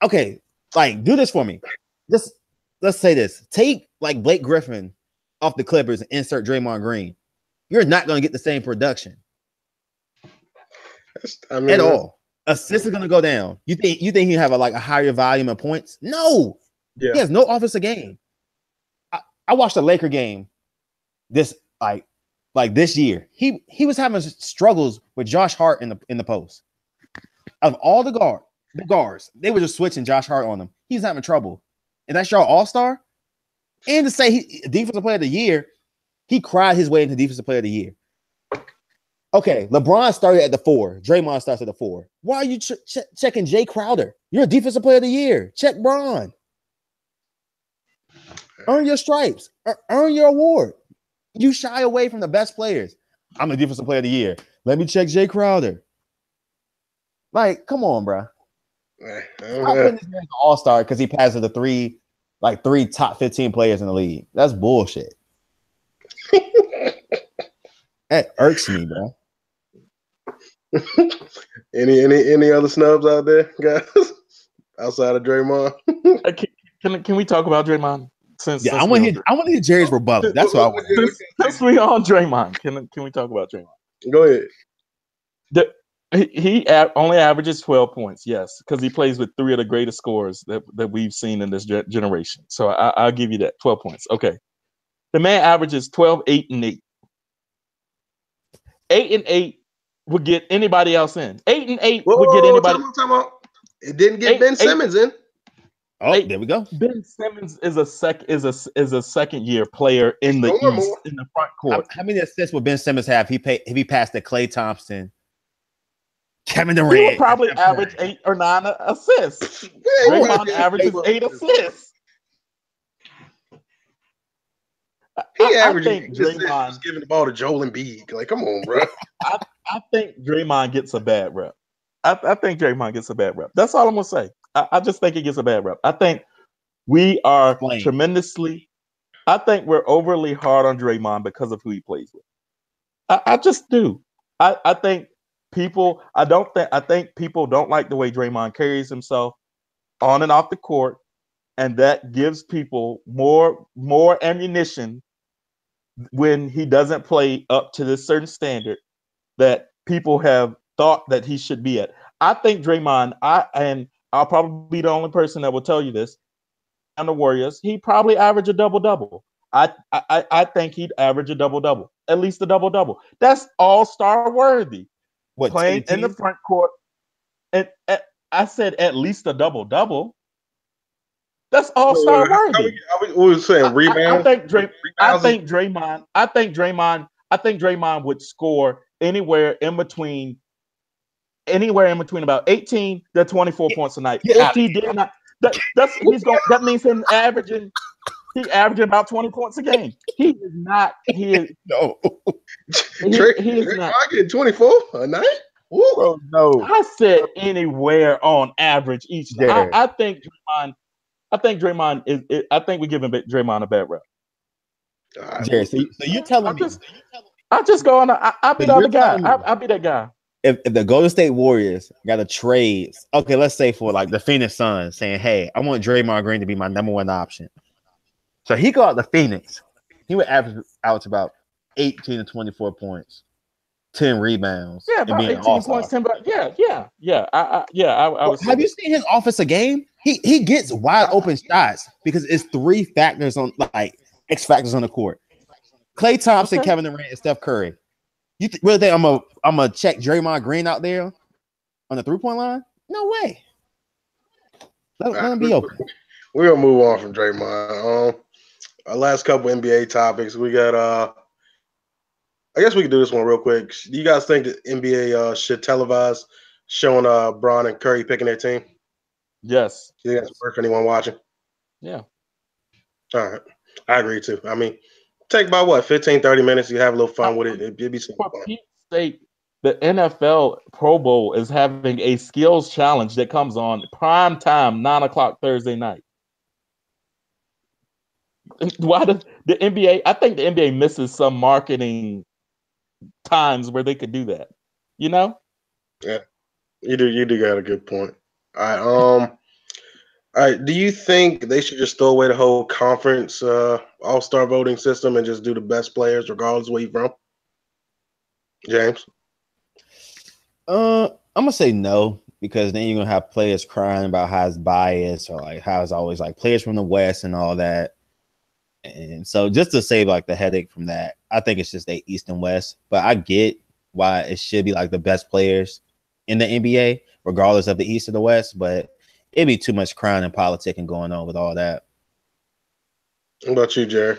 Okay, like do this for me. Let's say this. Take like Blake Griffin off the Clippers and insert Draymond Green. You're not going to get the same production at all. Assists are going to go down. You think you have a higher volume of points? No. Yeah. He has no offensive game. I watched a Laker game this this year. He was having struggles with Josh Hart in the post. Of all the guards, they were just switching Josh Hart on him. He's having trouble. And that's your all-star? And to say he defensive player of the year, he cried his way into defensive player of the year. Okay, LeBron started at the 4. Draymond starts at the 4. Why are you checking Jay Crowder? You're a defensive player of the year. Check Bron. Earn your stripes. Earn your award. You shy away from the best players. I'm a defensive player of the year. Let me check Jay Crowder. Like, come on, bro. I'm putting this man an all-star because he passes the 3 top 15 players in the league. That's bullshit. That irks me, bro. Any other snubs out there, guys? Outside of Draymond? Can we talk about Draymond? I want to hear Jerry's rebuttal. That's what I want to hear. Since we on Draymond, can we talk about Draymond? Go ahead. He only averages 12 points, yes, because he plays with 3 of the greatest scorers that we've seen in this generation. So I'll give you that, 12 points. Okay. The man averages 12, 8, and 8. 8 and 8 would get anybody else in. 8 and 8 would get anybody. Time out. It didn't get Ben Simmons in. Oh, there we go. Ben Simmons is a second year player in the East, in the front court. How many assists would Ben Simmons have if he passed to Klay Thompson, Kevin Durant? He would probably average 8 or 9 assists. Draymond averages 8 assists. He averages just giving the ball to Joel Embiid. Like, come on, bro. I think Draymond gets a bad rep. I think Draymond gets a bad rep. That's all I'm gonna say. I just think he gets a bad rep. I think we are tremendously. I think we're overly hard on Draymond because of who he plays with. I just do. I think people. I think people don't like the way Draymond carries himself on and off the court, and that gives people more ammunition when he doesn't play up to this certain standard that people have thought that he should be at. I think Draymond. I'll probably be the only person that will tell you this. On the Warriors, he probably averaged a double double. I think he'd average a double double, at least a double double. That's all-star worthy. What, Playing in the 10-10? front court, and I said at least a double double. That's all-star worthy. We were saying I rebounds. think Dray, I Rebounds is think Draymond. I think Draymond would score anywhere in between about 18 to 24 points a night. If he did not, that means him averaging. He's averaging about 20 points a game. He is not. He is No, he is not. I get 24 a night. Woo. bro, no. I said anywhere on average each. Jared. I think Draymond. I think Draymond is. I think we're giving Draymond a bad rep. Jared, so you're telling me I just go on. I'll be So the other you're guy. telling me- I'll be that guy. if the Golden State Warriors got to trade, okay, let's say for like the Phoenix Suns saying, hey, I want Draymond Green to be my number one option. So he go out to Phoenix. He would average out to about 18 to 24 points, 10 rebounds. Yeah, and about being an 18 all-star. points, 10. Yeah. I would. Have you seen his offensive game? He gets wide open shots because it's three factors on like X factors on the court. Klay Thompson, Okay. Kevin Durant, and Steph Curry. You really think I'm gonna check Draymond Green out there on the 3-point line? No way. Let him be open. We're gonna move on from Draymond. Our last couple NBA topics. We got I guess we can do this one real quick. Do you guys think that NBA should televise showing Bron and Curry picking their team? Yes. Do you think that's worth for anyone watching? Yeah. All right. I agree too. I mean, take about what, 15, 30 minutes, you have a little fun with it. It'd be some For fun. Pete's sake, the NFL Pro Bowl is having a skills challenge that comes on prime time, 9:00 Thursday night. Why does the NBA? I think the NBA misses some marketing times where they could do that. You know? Yeah. You do got a good point. All right. Do you think they should just throw away the whole conference all-star voting system and just do the best players regardless of where you're from? James? I'm gonna say no because then you're gonna have players crying about how it's biased or like how it's always like players from the West and all that. And so just to save like the headache from that, I think it's just the East and West. But I get why it should be like the best players in the NBA, regardless of the East or the West. But it'd be too much crying and politicking going on with all that. What about you, Jerry?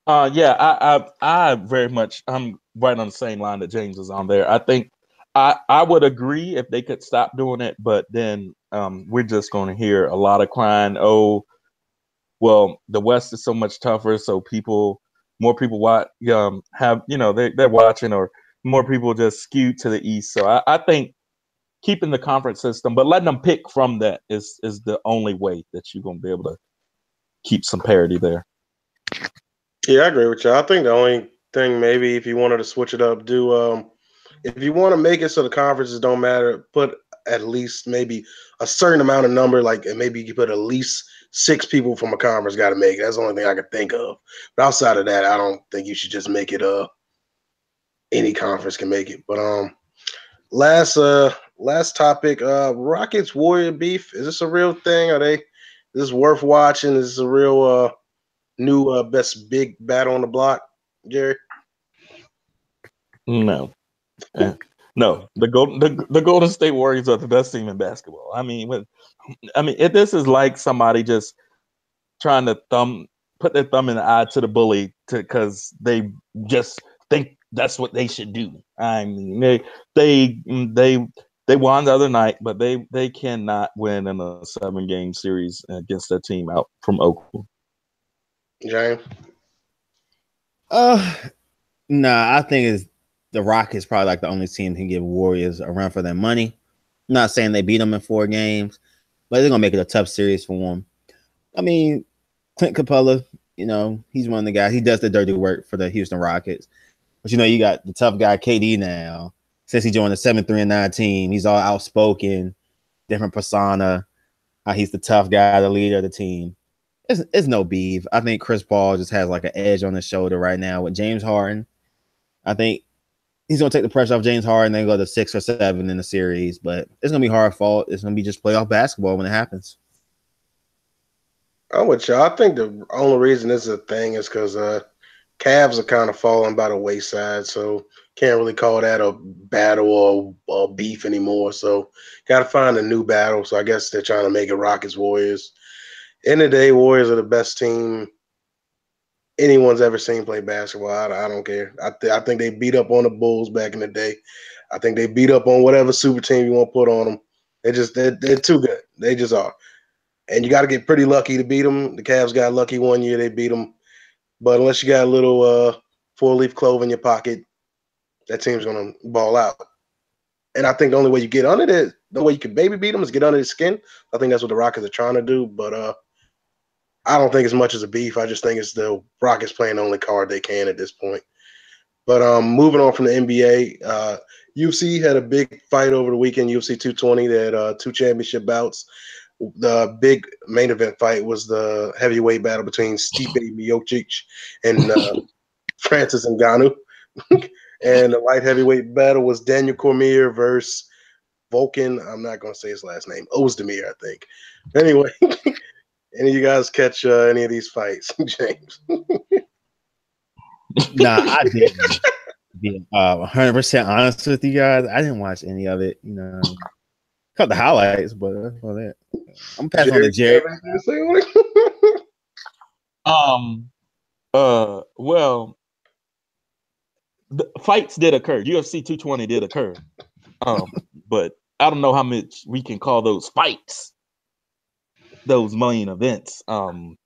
Yeah, I very much. I'm right on the same line that James is on there. I think I would agree if they could stop doing it, but then we're just going to hear a lot of crying. Oh, well, the West is so much tougher, so more people watch, they're watching, or more people just skew to the East. So I think keeping the conference system, but letting them pick from that is the only way that you're going to be able to keep some parity there. Yeah, I agree with you. I think the only thing maybe if you wanted to switch it up, if you want to make it so the conferences don't matter, put at least maybe a certain amount of number, like, and maybe you put at least 6 people from a conference got to make it. That's the only thing I could think of. But outside of that, I don't think you should just make it any conference can make it. But last topic, Rockets Warrior beef. Is this a real thing? Is this worth watching? Is this a real new best big battle on the block, Jerry? No. No, the Golden State Warriors are the best team in basketball. This is like somebody just trying to put their thumb in the eye to the bully because they just think that's what they should do. I mean, they won the other night, but they cannot win in a 7-game series against that team out from Oakland. James? Nah, I think the Rockets probably like the only team that can give Warriors a run for their money. I'm not saying they beat them in 4 games, but they're gonna make it a tough series for them. I mean, Clint Capella, he's one of the guys. He does the dirty work for the Houston Rockets. But you got the tough guy KD now. Since he joined the 7-3-9 team, he's all outspoken, different persona. He's the tough guy, the leader of the team. It's no beef. I think Chris Paul just has like an edge on his shoulder right now with James Harden. I think he's gonna take the pressure off James Harden and then go to 6 or 7 in the series. But it's gonna be hard fought. It's gonna be just playoff basketball when it happens. I'm with you. I think the only reason this is a thing is because Cavs are kind of falling by the wayside, so can't really call that a battle or beef anymore. So got to find a new battle. So I guess they're trying to make it Rockets Warriors. End of the day, Warriors are the best team anyone's ever seen play basketball. I don't care. I think they beat up on the Bulls back in the day. I think they beat up on whatever super team you want to put on them. They're too good. They just are. And you got to get pretty lucky to beat them. The Cavs got lucky one year. They beat them. But unless you got a little four-leaf clover in your pocket, that team's going to ball out. And I think the only way you get under it, the way you can maybe beat them is get under the skin. I think that's what the Rockets are trying to do. But I don't think it's much as a beef. I just think it's the Rockets playing the only card they can at this point. But moving on from the NBA, UFC had a big fight over the weekend, UFC 220. They had 2 championship bouts. The big main event fight was the heavyweight battle between Stipe Miocic and Francis Ngannou. And the light heavyweight battle was Daniel Cormier versus Volkan. I'm not going to say his last name. Ozdemir, I think. Anyway, any of you guys catch any of these fights, James? Nah, I didn't. Be 100% honest with you guys, I didn't watch any of it. You know, caught the highlights, but that's all that. I'm passing on to Jerry. Well, the fights did occur. UFC 220 did occur. But I don't know how much we can call those fights, those main events. The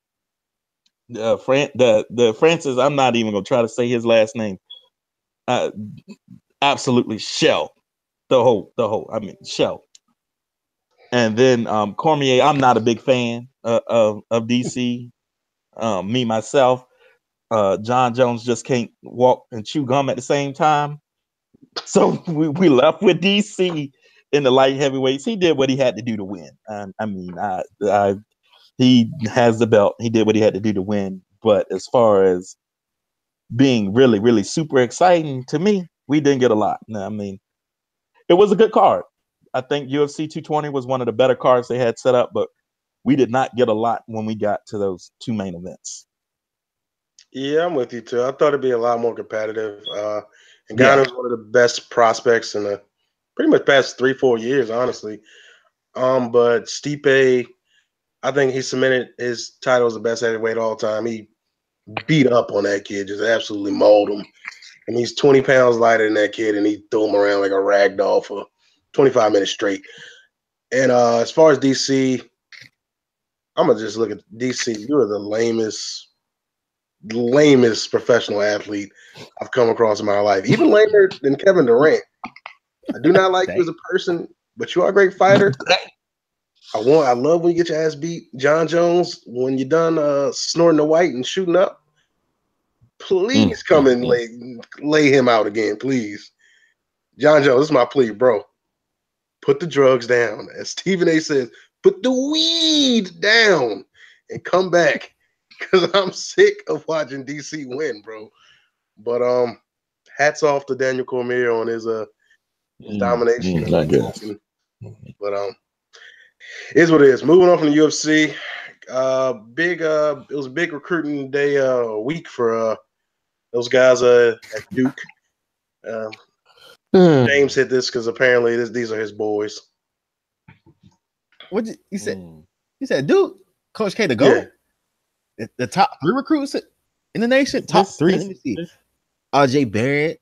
Francis, I'm not even gonna try to say his last name. Absolutely shell the whole. I mean shell. And then Cormier, I'm not a big fan of DC. Me myself, John Jones just can't walk and chew gum at the same time. So we left with DC in the light heavyweights. He did what he had to do to win. He has the belt. He did what he had to do to win. But as far as being really, really super exciting to me, we didn't get a lot. I mean, it was a good card. I think UFC 220 was one of the better cards they had set up, but we did not get a lot when we got to those 2 main events. Yeah, I'm with you too. I thought it'd be a lot more competitive. And Ghana was one of the best prospects in the pretty much past 3-4 years, honestly. But Stipe, I think he cemented his title as the best heavyweight of all time. He beat up on that kid, just absolutely mauled him. And he's 20 pounds lighter than that kid, and he threw him around like a rag doll for 25 minutes straight. And as far as DC, I'm going to just look at DC. You are the lamest professional athlete I've come across in my life. Even lamer than Kevin Durant. I do not like you as a person, but you are a great fighter. I love when you get your ass beat. John Jones, when you're done snorting the white and shooting up, please come and lay him out again, please. John Jones, this is my plea, bro. Put the drugs down. As Stephen A says, put the weed down and come back. Because I'm sick of watching DC win, bro. But hats off to Daniel Cormier on his domination. But is what it is. Moving on from the UFC. It was a big recruiting day week for those guys at Duke. James hit this because apparently these are his boys. What did you said? You said Duke, Coach K to go. Yeah. The top 3 recruits in the nation. Top 3. Let me see. RJ Barrett.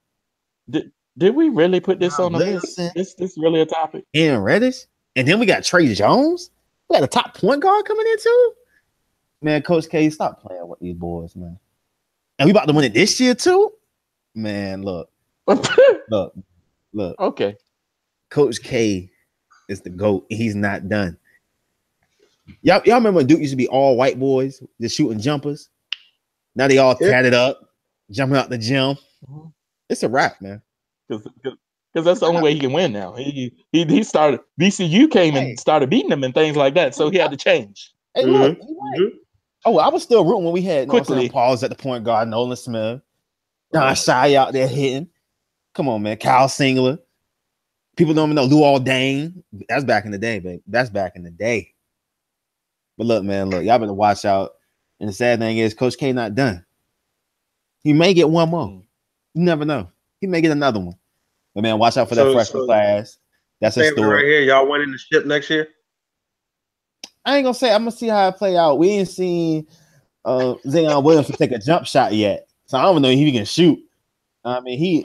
Did we really put this on the list? This really a topic? Aaron Reddish. And then we got Trey Jones. We got a top point guard coming in too. Man, Coach K, stop playing with these boys, man. And we about to win it this year too. Man, look. Look. Okay. Coach K is the GOAT. He's not done. Y'all remember when Duke used to be all white boys just shooting jumpers? Now they all tatted up, jumping out the gym. It's a wrap, man. Because that's the only way he can win now. He started VCU came and started beating them and things like that, so he had to change. Hey, look, oh, I was still rooting when we had Paul's at the point guard, Nolan Smith, Shai out there hitting. Come on, man. Kyle Singler. People don't even know Lou Aldane. That's back in the day, babe. That's back in the day. But look, man, y'all better watch out. And the sad thing is, Coach K not done. He may get one more. You never know. He may get another one. But man, watch out for that freshman class. That's a story. Right here, y'all winning the ship next year. I ain't gonna say. I'm gonna see how it play out. We ain't seen Zion Williams to take a jump shot yet, so I don't know if he can shoot. I mean, he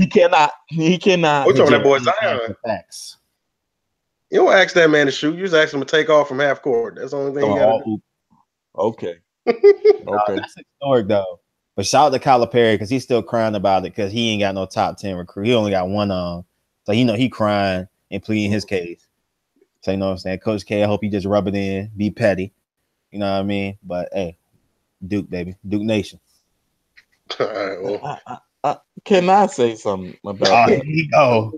cannot. He cannot. We're talking that boy Zion. Facts. You don't ask that man to shoot. You just ask him to take off from half court. That's the only thing you got to do. Okay. Okay. That's historic though. But shout out to Kyler Perry because he's still crying about it because he ain't got no top 10 recruit. He only got one on. So he crying and pleading his case. So you know what I'm saying? Coach K, I hope you just rub it in, be petty. You know what I mean? But hey, Duke, baby. Duke Nation. All right, well. Can I say something about that? Here you go.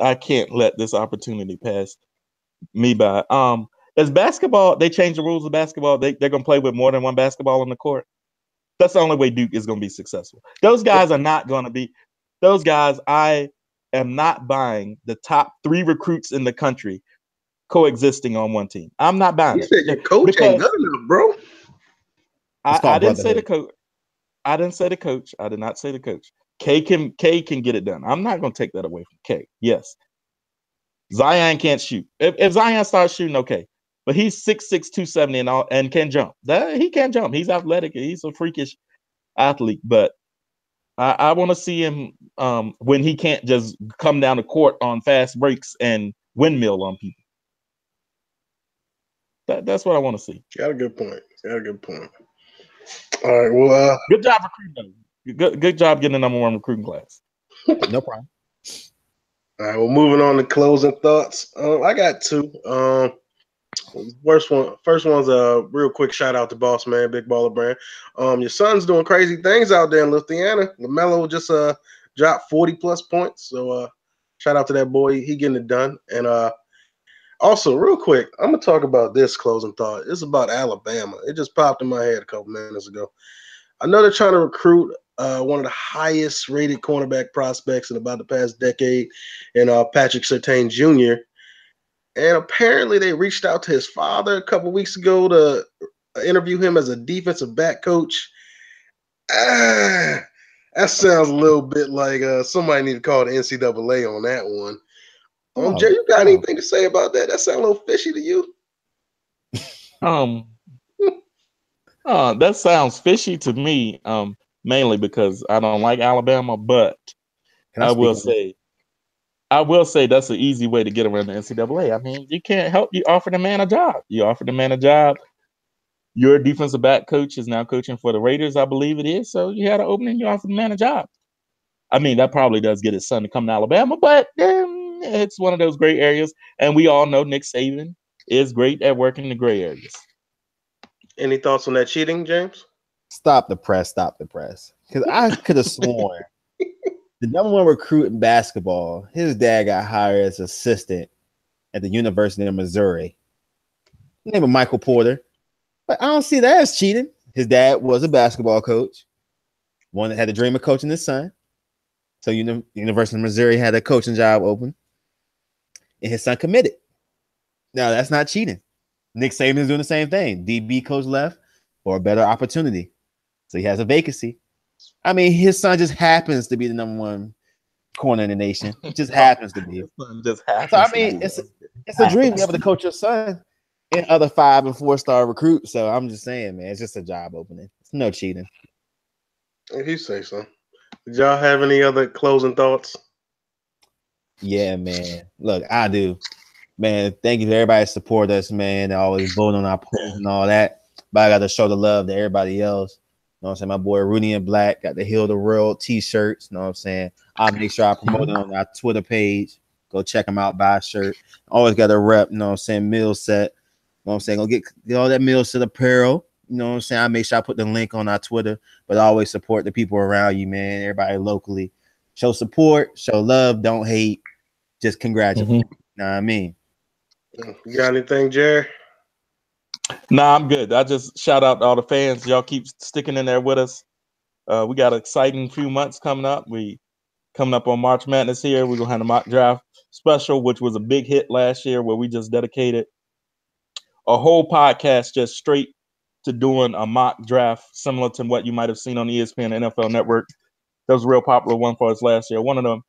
I can't let this opportunity pass me by. As basketball, they changed the rules of basketball. They're gonna play with more than one basketball on the court. That's the only way Duke is gonna be successful. Those guys are not gonna be. Those guys, I am not buying the top 3 recruits in the country coexisting on one team. I'm not buying it. You said your coach ain't good enough, bro. I didn't say the coach. I didn't say the coach. I did not say the coach. K can get it done. I'm not gonna take that away from K. Yes. Zion can't shoot. If Zion starts shooting, okay. But he's 6'6", 270 and can jump. He can jump. He's athletic. He's a freakish athlete. But I want to see him when he can't just come down the court on fast breaks and windmill on people. That's what I want to see. Got a good point. All right. Well, good job recruiting. Good job getting the number 1 recruiting class. No problem. All right. Well, moving on to closing thoughts. I got 2. First one's a real quick shout out to Boss Man, Big Baller Brand. Your son's doing crazy things out there in Lithuania. LaMelo just dropped 40 plus points. So shout out to that boy. He getting it done. And also, real quick, I'm gonna talk about this closing thought. It's about Alabama. It just popped in my head a couple minutes ago. I know they're trying to recruit one of the highest rated cornerback prospects in about the past decade, and Patrick Surtain Jr. And apparently they reached out to his father a couple weeks ago to interview him as a defensive back coach. That sounds a little bit like somebody need to call the NCAA on that one. Jay, you got anything to say about that? That sounds a little fishy to you? That sounds fishy to me, mainly because I don't like Alabama, but I will say that's an easy way to get around the NCAA. I mean, you can't help you offer the man a job. You offer the man a job. Your defensive back coach is now coaching for the Raiders, I believe it is. So you had an opening, you offer the man a job. I mean, that probably does get his son to come to Alabama, but it's one of those gray areas. And we all know Nick Saban is great at working the gray areas. Any thoughts on that cheating, James? Stop the press. Because I could have sworn the number 1 recruit in basketball, his dad got hired as assistant at the University of Missouri. His name is Michael Porter. But I don't see that as cheating. His dad was a basketball coach, one that had a dream of coaching his son. So University of Missouri had a coaching job open, and his son committed. Now, that's not cheating. Nick Saban is doing the same thing. DB coach left for a better opportunity. So he has a vacancy. I mean, his son just happens to be the number 1 corner in the nation. It just happens to be. Just happens. So, I mean, it's a dream to be able to coach your son and other 5- and 4-star recruits. So I'm just saying, man, it's just a job opening. It's no cheating. If you say so. Did y'all have any other closing thoughts? Yeah, man. Look, I do. Man, thank you to everybody that support us, man. They always vote on our polls and all that. But I got to show the love to everybody else. You know what I'm saying? My boy Rudy and Black got the Heal the World t-shirts. You know what I'm saying? I'll make sure I promote it on our Twitter page. Go check them out, buy a shirt. Always got a rep, you know what I'm saying, meal set. You know what I'm saying? Go get all that meal set apparel. You know what I'm saying? I make sure I put the link on our Twitter, but always support the people around you, man. Everybody locally. Show support, show love, don't hate. Just congratulate. You know what I mean? You got anything, Jerry? Nah, I'm good. I just shout out to all the fans. Y'all keep sticking in there with us. We got an exciting few months coming up. We coming up on March Madness here. We're gonna have a mock draft special, which was a big hit last year, where we just dedicated a whole podcast just straight to doing a mock draft, similar to what you might have seen on ESPN and NFL Network. That was a real popular one for us last year. One of the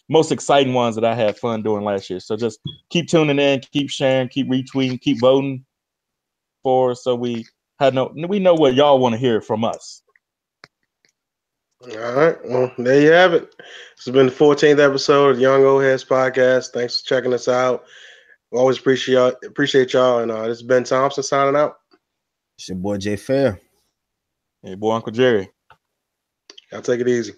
most exciting ones that I had fun doing last year. So just keep tuning in, keep sharing, keep retweeting, keep voting for us, so we know what y'all want to hear from us. All right. Well, there you have it. This has been the 14th episode of the Young Old Heads podcast. Thanks for checking us out. We always appreciate y'all. And this is Ben Thompson signing out. It's your boy Jay Fair. Hey, boy, Uncle Jerry. Y'all take it easy.